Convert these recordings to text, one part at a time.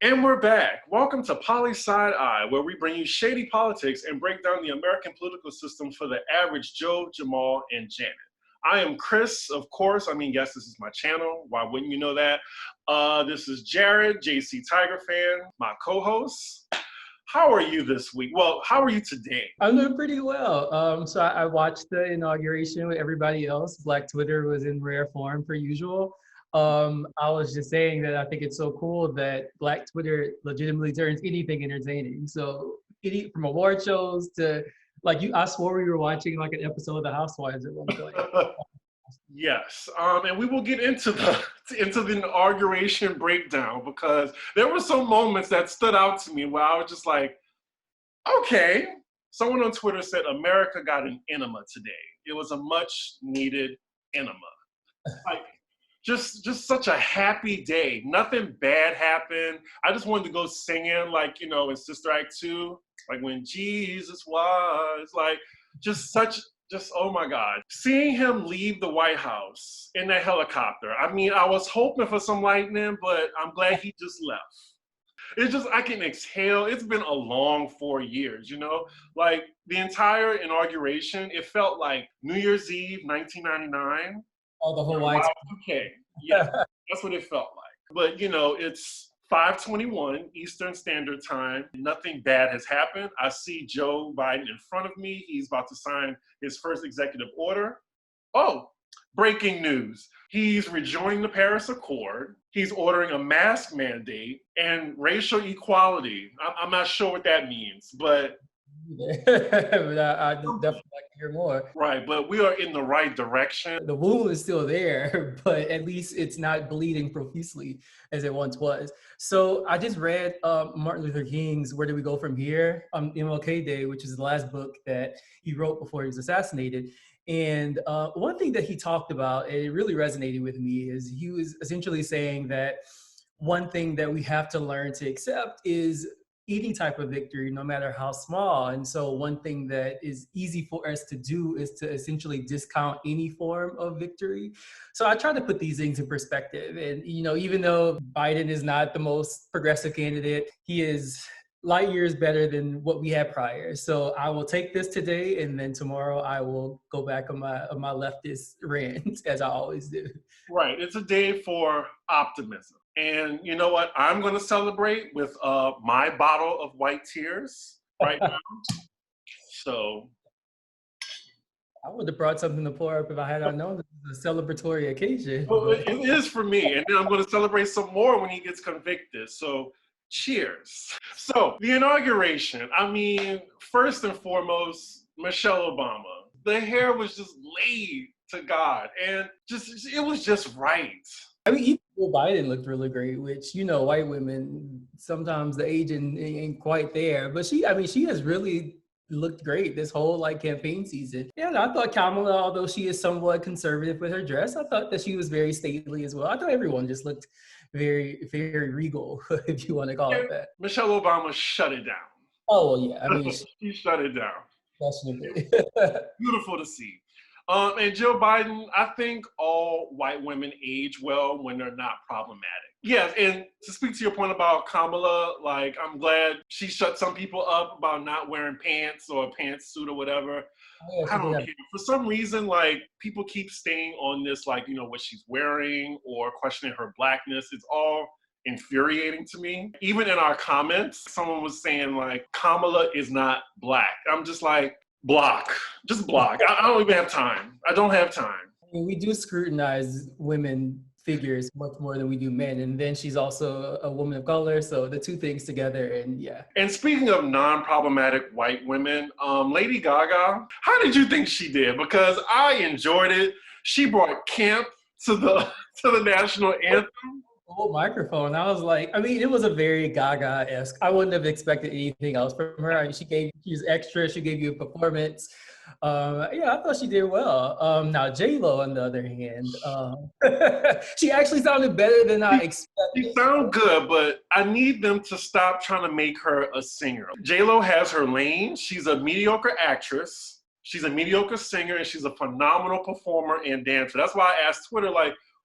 And we're back. Welcome to Poli-Side-Eye, where we bring you shady politics and break down the American political system for the average Joe, Jamal, and Janet. I am Chris, of course. Yes, this is my channel. Why wouldn't you know that? This is Jared, JC Tiger fan, my co-host. How are you this week? Well, how are you today? I'm doing pretty well. So I watched the inauguration with everybody else. Black Twitter was in rare form per usual. I was just saying that I think it's so cool that Black Twitter legitimately turns anything entertaining. So from award shows to I swore we were watching like an episode of The Housewives at one point. Yes, and we will get into the inauguration breakdown because there were some moments that stood out to me where I was just like, okay. Someone on Twitter said America got an enema today. It was a much needed enema. Like, just such a happy day. Nothing bad happened. I just wanted to go singing in Sister Act 2, like when Jesus was, oh my God. Seeing him leave the White House in that helicopter. I was hoping for some lightning, but I'm glad he just left. It's just, I can exhale. It's been a long 4 years, Like the entire inauguration, it felt like New Year's Eve, 1999. Oh, the whole White House. Okay, yeah, that's what it felt like. But it's 5:21 Eastern Standard Time. Nothing bad has happened. I see Joe Biden in front of me. He's about to sign his first executive order. Oh, breaking news. He's rejoining the Paris Accord. He's ordering a mask mandate and racial equality. I'm not sure what that means, but I definitely like to hear more. Right, but we are in the right direction. The wound is still there, but at least it's not bleeding profusely as it once was. So I just read Martin Luther King's Where Do We Go From Here on MLK Day, which is the last book that he wrote before he was assassinated. And one thing that he talked about, and it really resonated with me, is he was essentially saying that one thing that we have to learn to accept is any type of victory, no matter how small. And so one thing that is easy for us to do is to essentially discount any form of victory. So I try to put these things in perspective. And, even though Biden is not the most progressive candidate, he is light years better than what we had prior. So I will take this today, and then tomorrow I will go back on my leftist rant, as I always do. Right, it's a day for optimism. And you know what? I'm going to celebrate with my bottle of white tears right now. So I would have brought something to pour up if I had not known this was a celebratory occasion. Well, it is for me. And then I'm going to celebrate some more when he gets convicted. So cheers. So the inauguration, first and foremost, Michelle Obama. The hair was just laid to God. And it was just right. Even Joe Biden looked really great, which, white women, sometimes the age ain't quite there. But she has really looked great this whole campaign season. And I thought Kamala, although she is somewhat conservative with her dress, I thought that she was very stately as well. I thought everyone just looked very, very regal, if you want to call it that. Michelle Obama shut it down. Oh, well, yeah. She shut it down. Definitely. Beautiful to see. And Joe Biden, I think all white women age well when they're not problematic. Yes, and to speak to your point about Kamala, I'm glad she shut some people up about not wearing pants or a pantsuit or whatever. Oh, yeah, I don't care. For some reason, people keep staying on this, what she's wearing or questioning her blackness. It's all infuriating to me. Even in our comments, someone was saying, Kamala is not black. I'm just like, block. Just block. I don't even have time. I don't have time. We do scrutinize women figures much more than we do men. And then she's also a woman of color. So the two things together, and yeah. And speaking of non-problematic white women, Lady Gaga, how did you think she did? Because I enjoyed it. She brought camp to the national anthem. Whole microphone. I was like, it was a very Gaga-esque. I wouldn't have expected anything else from her. She was extra. She gave you a performance. I thought she did well. Now J-Lo, on the other hand, she actually sounded better than I expected. She sounded good, but I need them to stop trying to make her a singer. J-Lo has her lane. She's a mediocre actress. She's a mediocre singer, and she's a phenomenal performer and dancer. That's why I asked Twitter,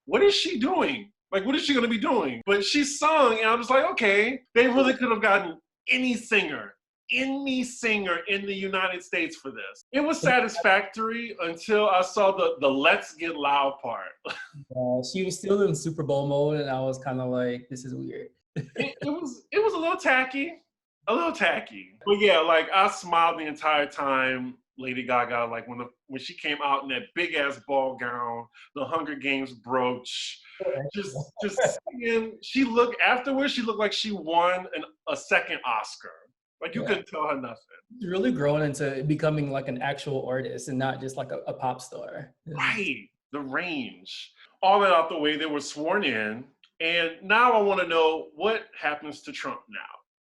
what is she doing? Like, what is she going to be doing? But she sung, and I was like, okay, they really could have gotten any singer in the United States for this. It was satisfactory until I saw the Let's Get Loud part. She was still in Super Bowl mode, and I was kind of like, this is weird. It was a little tacky. A little tacky. But yeah, like I smiled the entire time Lady Gaga, like when she came out in that big ass ball gown, the Hunger Games brooch, just singing. She looked like she won a second Oscar. Like you couldn't tell her nothing. She's really grown into becoming like an actual artist and not just like a pop star. Right. The range. All that out the way, they were sworn in. And now I want to know what happens to Trump now.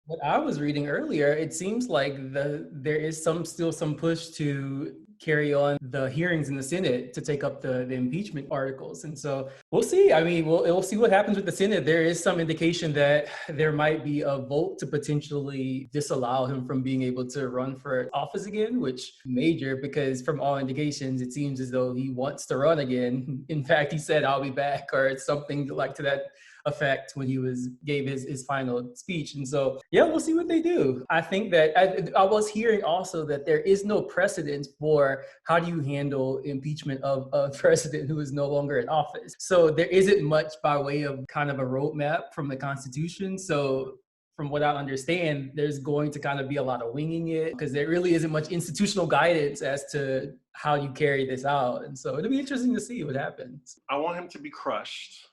What I was reading earlier, it seems like there is still some push to carry on the hearings in the Senate to take up the impeachment articles. And so we'll see. I mean, we'll see what happens with the Senate. There is some indication that there might be a vote to potentially disallow him from being able to run for office again, which major, because from all indications, it seems as though he wants to run again. In fact, he said, "I'll be back," or something like to that effect when he gave his final speech. And so, yeah, we'll see what they do. I think that I was hearing also that there is no precedent for how do you handle impeachment of a president who is no longer in office. So there isn't much by way of kind of a roadmap from the Constitution. So from what I understand, there's going to kind of be a lot of winging it because there really isn't much institutional guidance as to how you carry this out. And so it'll be interesting to see what happens. I want him to be crushed.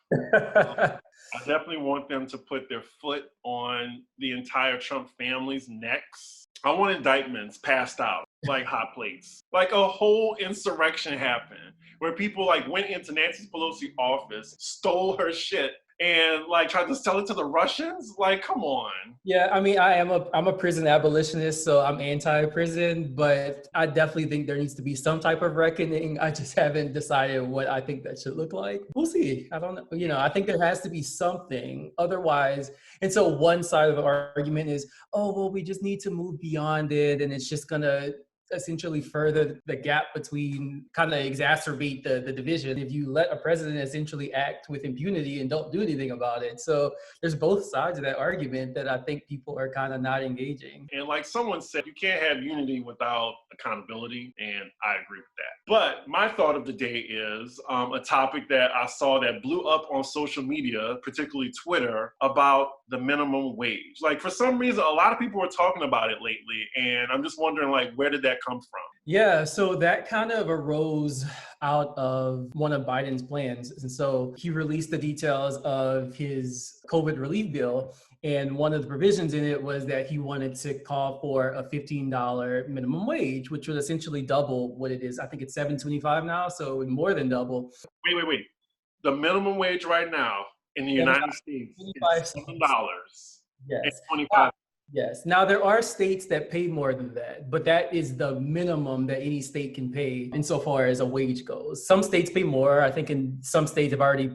I definitely want them to put their foot on the entire Trump family's necks. I want indictments passed out like hot plates. Like a whole insurrection happened where people like went into Nancy Pelosi's office, stole her shit, and like tried to sell it to the Russians. Like, come on. Yeah, I mean, I'm a prison abolitionist, so I'm anti-prison, but I definitely think there needs to be some type of reckoning. I just haven't decided what I think that should look like. We'll see. I don't know. You know, I think there has to be something. Otherwise, and so one side of the argument is, oh, well, we just need to move beyond it, and it's just gonna essentially further the gap between, kind of exacerbate the division if you let a president essentially act with impunity and don't do anything about it. So there's both sides of that argument that I think people are kind of not engaging. And like someone said, you can't have unity without accountability, and I agree with that. But my thought of the day is a topic that I saw that blew up on social media, particularly Twitter, about the minimum wage. Like for some reason, a lot of people were talking about it lately, and I'm just wondering, like, where did that come from? Yeah, so that kind of arose out of one of Biden's plans. And so he released the details of his COVID relief bill. And one of the provisions in it was that he wanted to call for a $15 minimum wage, which would essentially double what it is. I think it's $7.25 now, so more than double. Wait. The minimum wage right now in the United States is $7. Yes. 25. Yes. Now, there are states that pay more than that, but that is the minimum that any state can pay insofar as a wage goes. Some states pay more. I think in some states have already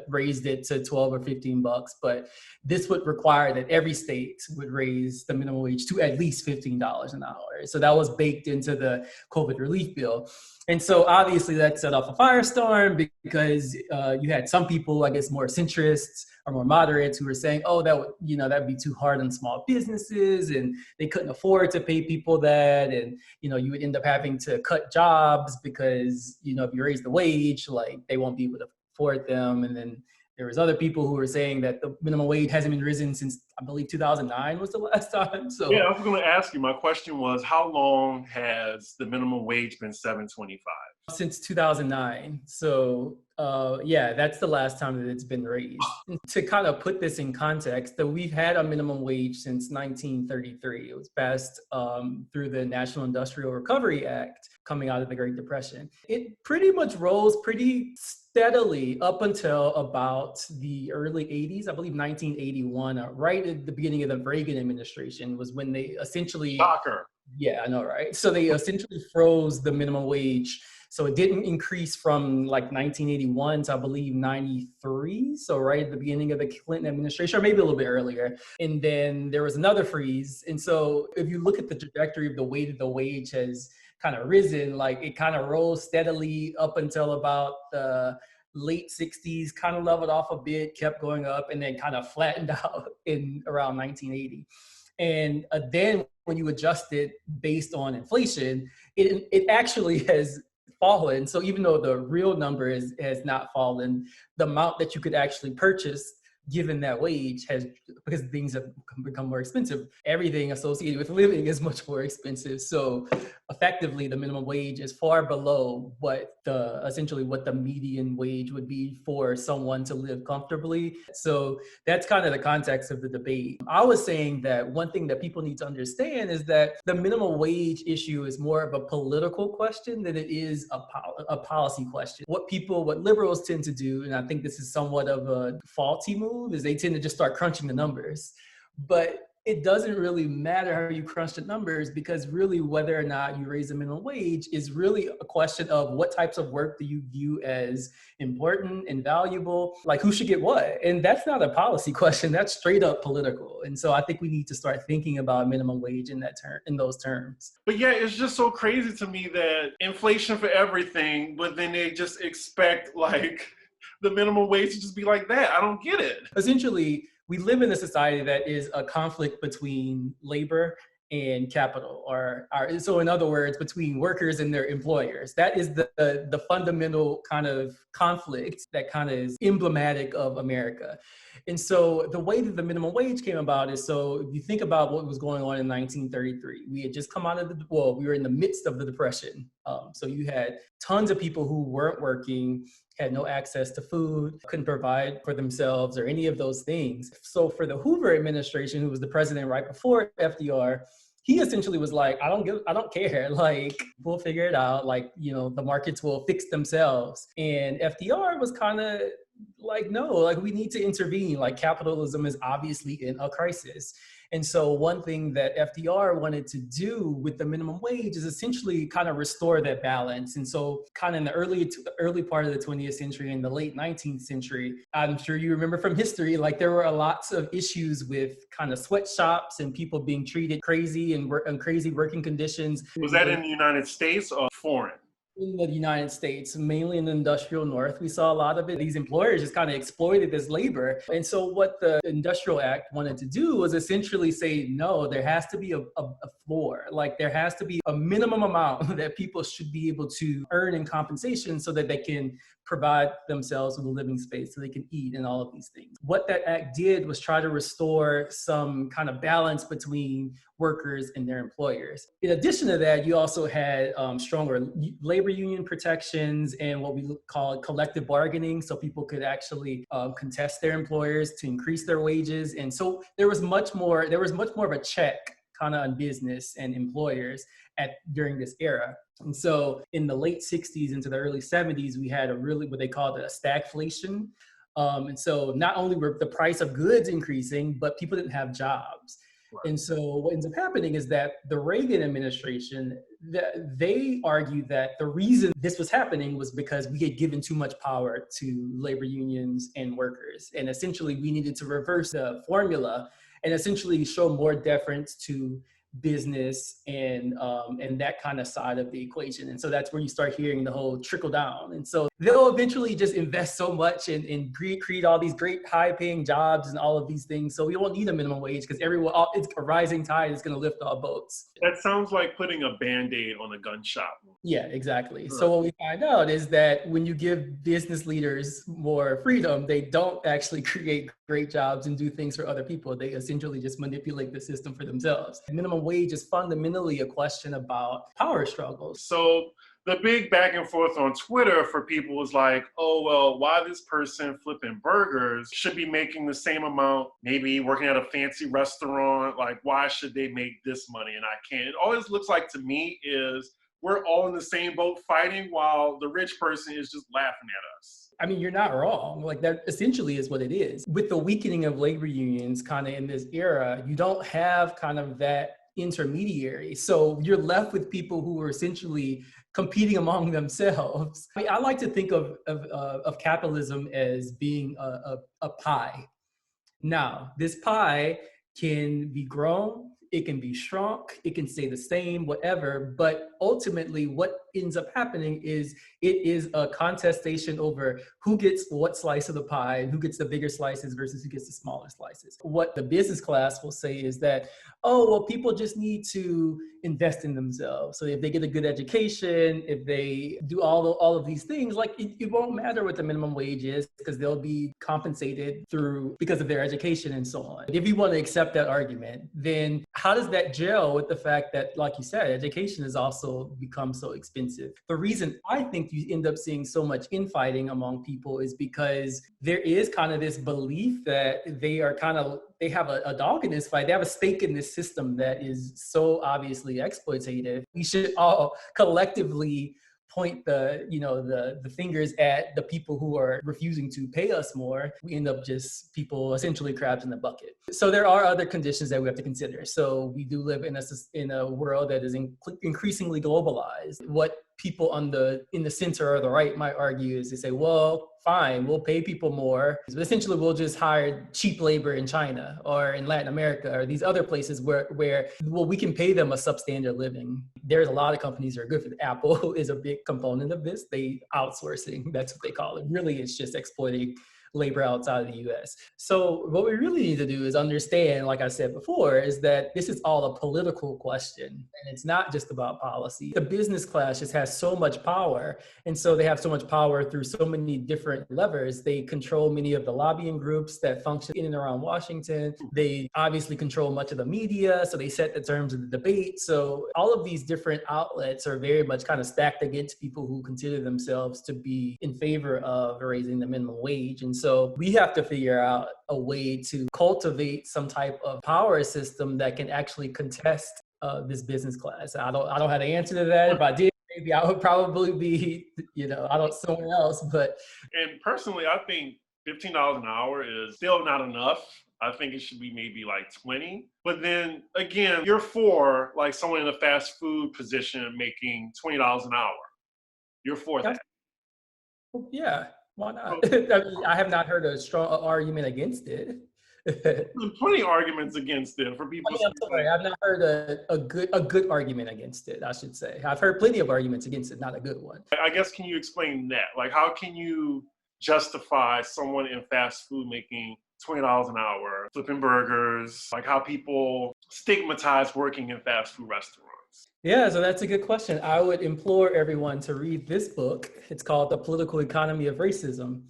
raised it to 12 or 15 bucks, but this would require that every state would raise the minimum wage to at least $15 an hour. So that was baked into the COVID relief bill. And so obviously that set off a firestorm because you had some people, I guess, more centrists or more moderates who were saying, oh, that'd be too hard on small businesses and they couldn't afford to pay people that. And, you would end up having to cut jobs because, if you raise the wage, like they won't be able to afford them. And then there was other people who were saying that the minimum wage hasn't been risen since, I believe, 2009 was the last time. So yeah, I was going to ask you. My question was, how long has the minimum wage been $7.25? Since 2009. So yeah, that's the last time that it's been raised. To kind of put this in context, that we've had a minimum wage since 1933. It was passed through the National Industrial Recovery Act coming out of the Great Depression. It pretty much rose pretty steadily up until about the early 80s. I believe 1981, right at the beginning of the Reagan administration was when they essentially... Shocker. Yeah, I know, right? So they essentially froze the minimum wage. So it didn't increase from like 1981 to I believe 93. So right at the beginning of the Clinton administration, or maybe a little bit earlier. And then there was another freeze. And so if you look at the trajectory of the way that the wage has kind of risen, like it kind of rose steadily up until about the late 60s, kind of leveled off a bit, kept going up, and then kind of flattened out in around 1980. And then when you adjust it based on inflation, it actually has fallen. So even though the real number has not fallen, the amount that you could actually purchase given that wage has, because things have become more expensive, everything associated with living is much more expensive. So effectively the minimum wage is far below what essentially what the median wage would be for someone to live comfortably. So that's kind of the context of the debate. I was saying that one thing that people need to understand is that the minimum wage issue is more of a political question than it is a policy question. What liberals tend to do, and I think this is somewhat of a faulty move, is they tend to just start crunching the numbers. But it doesn't really matter how you crunch the numbers, because really whether or not you raise the minimum wage is really a question of what types of work do you view as important and valuable, like who should get what. And that's not a policy question, that's straight up political. And so I think we need to start thinking about minimum wage in those terms. But yeah, it's just so crazy to me that inflation for everything, but then they just expect like the minimum wage to just be like that. I don't get it. Essentially, we live in a society that is a conflict between labor and capital, so in other words, between workers and their employers. That is the fundamental kind of conflict that kind of is emblematic of America. And so the way that the minimum wage came about is, so if you think about what was going on in 1933, we had just come out of we were in the midst of the Depression. So you had tons of people who weren't working, had no access to food, couldn't provide for themselves or any of those things. So for the Hoover administration, who was the president right before FDR, he essentially was like, I don't care. Like, we'll figure it out. Like, the markets will fix themselves. And FDR was kind of like, no, like we need to intervene. Like, capitalism is obviously in a crisis. And so one thing that FDR wanted to do with the minimum wage is essentially kind of restore that balance. And so kind of in the early part of the 20th century and the late 19th century, I'm sure you remember from history, like there were lots of issues with kind of sweatshops and people being treated crazy and crazy working conditions. Was that in the United States or foreign? In the United States, mainly in the industrial north, we saw a lot of it. These employers just kind of exploited this labor. And so what the Industrial Act wanted to do was essentially say, no, there has to be a floor. Like there has to be a minimum amount that people should be able to earn in compensation so that they can provide themselves with a living space, so they can eat and all of these things. What that act did was try to restore some kind of balance between workers and their employers. In addition to that, you also had stronger labor union protections and what we call collective bargaining, so people could actually contest their employers to increase their wages. And so there was much more of a check kind of on business and employers during this era. And so in the late 60s into the early 70s, we had what they called a stagflation. And so not only were the price of goods increasing, but people didn't have jobs. Right. And so what ends up happening is that the Reagan administration, they argued that the reason this was happening was because we had given too much power to labor unions and workers. And essentially we needed to reverse the formula and essentially show more deference to business and that kind of side of the equation. And so that's where you start hearing the whole trickle down. And so they'll eventually just invest so much and create all these great high paying jobs and all of these things. So we won't need a minimum wage because it's a rising tide is going to lift all boats. That sounds like putting a Band-Aid on a gun shop. Yeah, exactly. So what we find out is that when you give business leaders more freedom, they don't actually create great jobs and do things for other people. They essentially just manipulate the system for themselves. Minimum wage is fundamentally a question about power struggles. So the big back and forth on Twitter for people was like, oh, well, why this person flipping burgers should be making the same amount, maybe working at a fancy restaurant. Like, why should they make this money and I can't? It always looks like to me is we're all in the same boat fighting while the rich person is just laughing at us. I mean, you're not wrong. Like that essentially is what it is. With the weakening of labor unions kind of in this era, you don't have kind of that intermediary. So you're left with people who are essentially competing among themselves. I mean, I like to think of capitalism as being a pie. Now, this pie can be grown, it can be shrunk, it can stay the same, whatever. But ultimately, what ends up happening is It is a contestation over who gets what slice of the pie and who gets the bigger slices versus who gets the smaller slices. What the business class will say is that, oh, well, people just need to invest in themselves. So if they get a good education, if they do all of these things, like it won't matter what the minimum wage is because they'll be compensated because of their education and so on. If you want to accept that argument, then how does that gel with the fact that, like you said, education has also become so expensive? The reason I think you end up seeing so much infighting among people is because there is kind of this belief that they have a dog in this fight. They have a stake in this system that is so obviously exploitative. We should all collectively point the fingers at the people who are refusing to pay us more. We end up just people essentially crabs in the bucket. So there are other conditions that we have to consider. So we do live in a world that is increasingly globalized. What people in the center or the right might argue is they say, well, fine, we'll pay people more. But essentially, we'll just hire cheap labor in China or in Latin America or these other places where we can pay them a substandard living. There's a lot of companies that are good for it. Apple is a big component of this. They outsourcing, that's what they call it. Really, it's just exploiting labor outside of the US. So what we really need to do is understand, like I said before, is that this is all a political question and it's not just about policy. The business class just has so much power. And so they have so much power through so many different levers. They control many of the lobbying groups that function in and around Washington. They obviously control much of the media. So they set the terms of the debate. So all of these different outlets are very much kind of stacked against people who consider themselves to be in favor of raising the minimum wage. And so we have to figure out a way to cultivate some type of power system that can actually contest this business class. I don't have the answer to that. If I did, maybe I would probably be, somewhere else. And personally, I think $15 an hour is still not enough. I think it should be maybe like 20. But then again, you're for like someone in a fast food position making $20 an hour. You're for that. Yeah. Why not? I have not heard a strong argument against it. There's plenty of arguments against it for people. I'm sorry, I've not heard a good argument against it, I should say. I've heard plenty of arguments against it, not a good one. I guess, can you explain that? Like, how can you justify someone in fast food making $20 an hour, flipping burgers, like how people stigmatize working in fast food restaurants? Yeah, so that's a good question. I would implore everyone to read this book. It's called The Political Economy of Racism.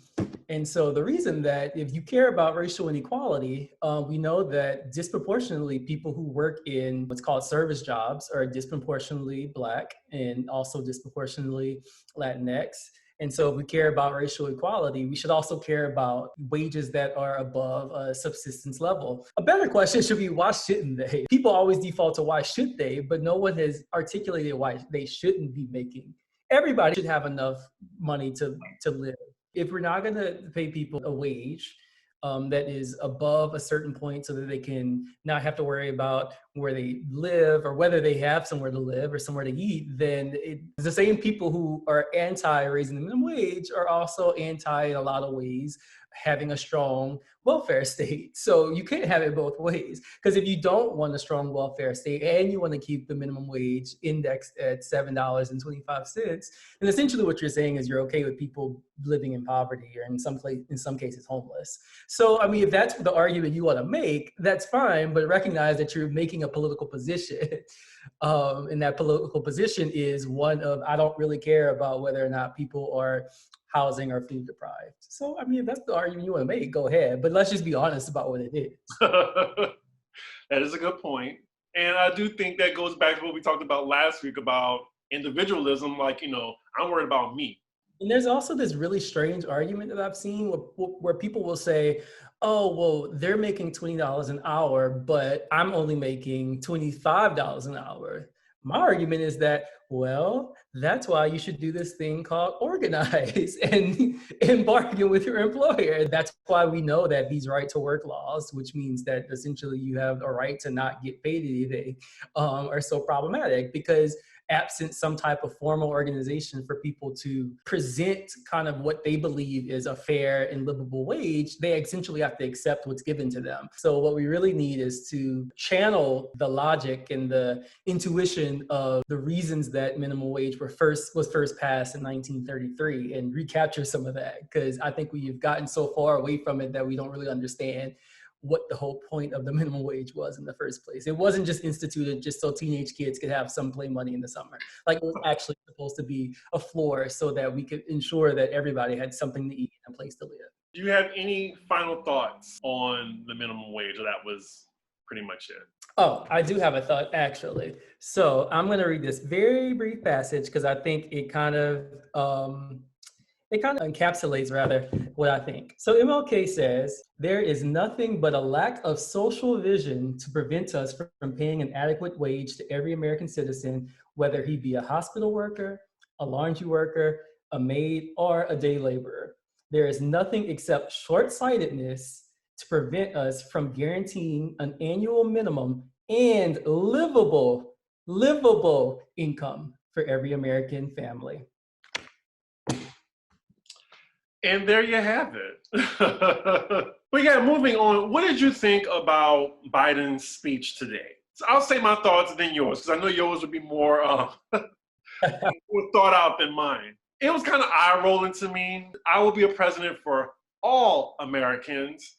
And so the reason that if you care about racial inequality, we know that disproportionately people who work in what's called service jobs are disproportionately Black and also disproportionately Latinx. And so if we care about racial equality, we should also care about wages that are above a subsistence level. A better question should be, why shouldn't they? People always default to why should they, but no one has articulated why they shouldn't be making. Everybody should have enough money to live. If we're not gonna pay people a wage that is above a certain point so that they can not have to worry about where they live or whether they have somewhere to live or somewhere to eat, then the same people who are anti-raising the minimum wage are also anti, in a lot of ways, having a strong welfare state. So you can't have it both ways. Because if you don't want a strong welfare state and you want to keep the minimum wage indexed at $7.25, then essentially what you're saying is you're okay with people living in poverty or in some cases homeless. So, I mean, if that's the argument you want to make, that's fine, but recognize that you're making a political position. And that political position is one of, I don't really care about whether or not people are housing or food deprived. So, I mean, if that's the argument you want to make, go ahead. But let's just be honest about what it is. That is a good point. And I do think that goes back to what we talked about last week about individualism. Like, I'm worried about me. And there's also this really strange argument that I've seen where people will say, oh, well, they're making $20 an hour, but I'm only making $25 an hour. My argument is that, well, that's why you should do this thing called organize and bargain with your employer. That's why we know that these right to work laws, which means that essentially you have a right to not get paid anything, are so problematic, because absent some type of formal organization for people to present kind of what they believe is a fair and livable wage, they essentially have to accept what's given to them. So what we really need is to channel the logic and the intuition of the reasons that minimum wage was first passed in 1933 and recapture some of that, because I think we've gotten so far away from it that we don't really understand what the whole point of the minimum wage was in the first place. It wasn't just instituted just so teenage kids could have some play money in the summer. Like, it was actually supposed to be a floor so that we could ensure that everybody had something to eat and a place to live. Do you have any final thoughts on the minimum wage, or that was pretty much it? Oh, I do have a thought, actually. So I'm going to read this very brief passage because I think it kind of encapsulates rather what I think. So MLK says, "There is nothing but a lack of social vision to prevent us from paying an adequate wage to every American citizen, whether he be a hospital worker, a laundry worker, a maid, or a day laborer. There is nothing except short-sightedness to prevent us from guaranteeing an annual minimum and livable income for every American family." And there you have it. But yeah, moving on, what did you think about Biden's speech today? So I'll say my thoughts and then yours, because I know yours would be more, more thought out than mine. It was kind of eye-rolling to me. I will be a president for all Americans.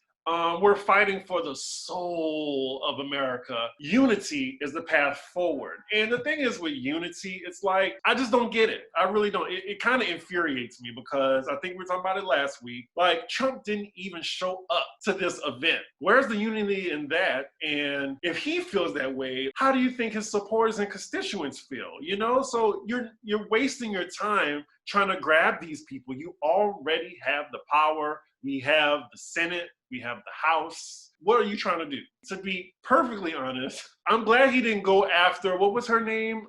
We're fighting for the soul of America. Unity is the path forward. And the thing is with unity, it's like, I just don't get it. I really don't. It kind of infuriates me because I think we were talking about it last week. Like, Trump didn't even show up to this event. Where's the unity in that? And if he feels that way, how do you think his supporters and constituents feel? You know, so you're wasting your time trying to grab these people. You already have the power. We have the Senate, we have the House. What are you trying to do? To be perfectly honest, I'm glad he didn't go after, what was her name?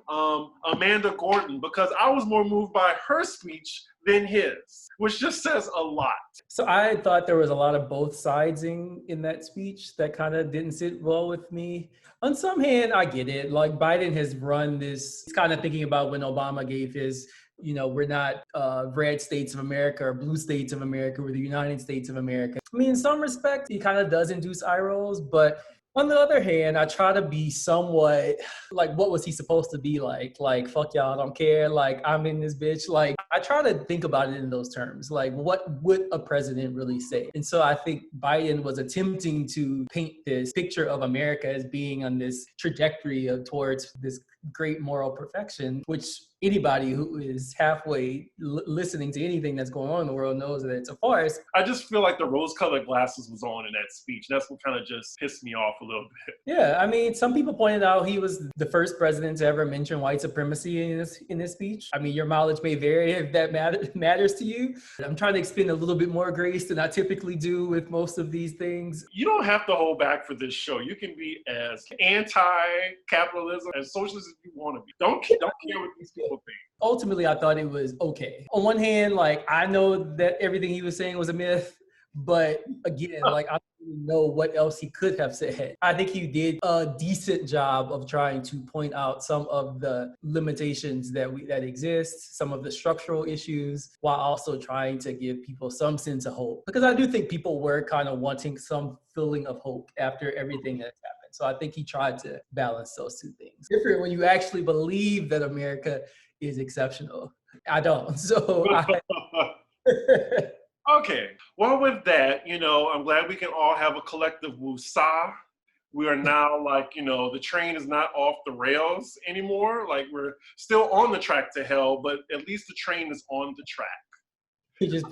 Amanda Gordon, because I was more moved by her speech than his, which just says a lot. So I thought there was a lot of both sidesing in that speech that kind of didn't sit well with me. On some hand, I get it. Like, Biden has run this, kind of thinking about when Obama gave his, we're not red states of America or blue states of America, we're the United States of America. I mean, in some respects, he kind of does induce eye rolls, but on the other hand, I try to be somewhat like, what was he supposed to be like? Like, fuck y'all, I don't care. Like, I'm in this bitch. Like, I try to think about it in those terms. Like, what would a president really say? And so I think Biden was attempting to paint this picture of America as being on this trajectory towards this great moral perfection, which anybody who is halfway listening to anything that's going on in the world knows that it's a farce. I just feel like the rose-colored glasses was on in that speech. That's what kind of just pissed me off a little bit. Yeah, I mean, some people pointed out he was the first president to ever mention white supremacy in his speech. I mean, your mileage may vary if that matters to you. I'm trying to extend a little bit more grace than I typically do with most of these things. You don't have to hold back for this show. You can be as anti-capitalism, as socialist as you want to be. Don't care what these people think. Ultimately, I thought it was okay. On one hand, like, I know that everything he was saying was a myth, but again, like, I don't even know what else he could have said. I think he did a decent job of trying to point out some of the limitations that exist, some of the structural issues, while also trying to give people some sense of hope. Because I do think people were kind of wanting some feeling of hope after everything that's happened. So I think he tried to balance those two things. Different when you actually believe that America is exceptional. I don't. So Okay. Well, with that, I'm glad we can all have a collective woosah. We are now like, the train is not off the rails anymore. Like, we're still on the track to hell, but at least the train is on the track. You just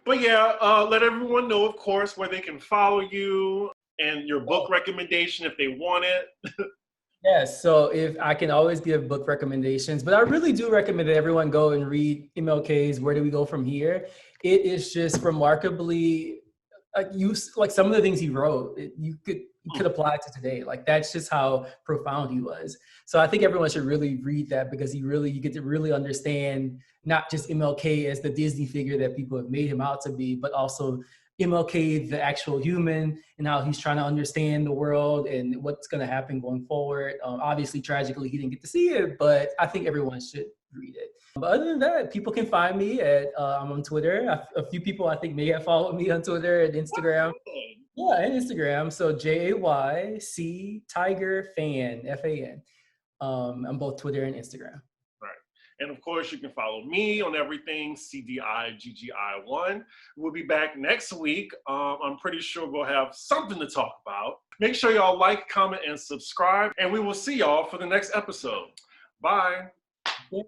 But yeah, let everyone know, of course, where they can follow you and your book recommendation if they want it. Yes, so if I can always give book recommendations, but I really do recommend that everyone go and read MLK's Where Do We Go From Here? It is just remarkably, like some of the things he wrote, you could apply it to today. Like, that's just how profound he was. So I think everyone should really read that, because you get to really understand not just MLK as the Disney figure that people have made him out to be, but also MLK, the actual human, and how he's trying to understand the world and what's going to happen going forward. Obviously, tragically, he didn't get to see it, but I think everyone should read it. But other than that, people can find me at, I'm on Twitter. A few people I think may have followed me on Twitter and Instagram. Yeah, and Instagram. So JAYC Tiger Fan, FAN. on both Twitter and Instagram. Right. And of course, you can follow me on everything, CDIGGI1. We'll be back next week. I'm pretty sure we'll have something to talk about. Make sure y'all like, comment, and subscribe. And we will see y'all for the next episode. Bye. Yeah.